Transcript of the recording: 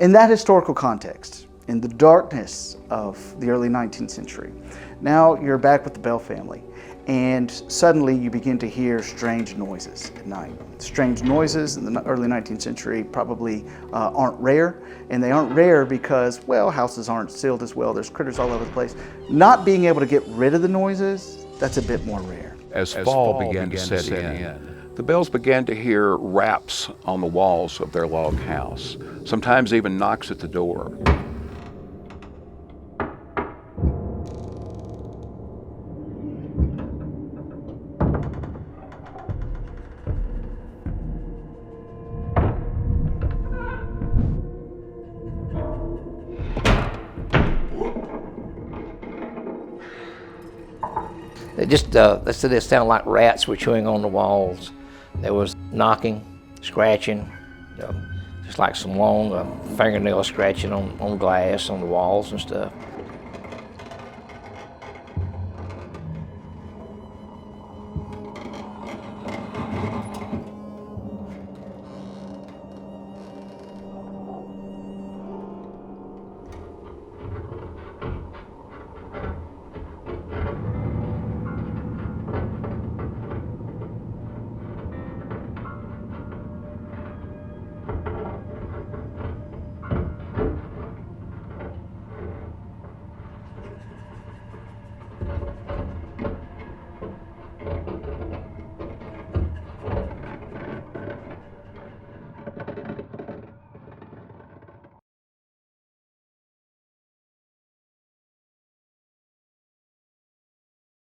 In that historical context, in the darkness of the early 19th century, now you're back with the Bell family, and suddenly you begin to hear strange noises at night. Strange noises in the early 19th century probably aren't rare, and they aren't rare because, well, houses aren't sealed as well, there's critters all over the place. Not being able to get rid of the noises, that's a bit more rare. As fall began to set in, the Bells began to hear raps on the walls of their log house, sometimes even knocks at the door. It just, they said it sounded like rats were chewing on the walls. There was knocking, scratching, just like some long fingernail scratching on glass, on the walls and stuff.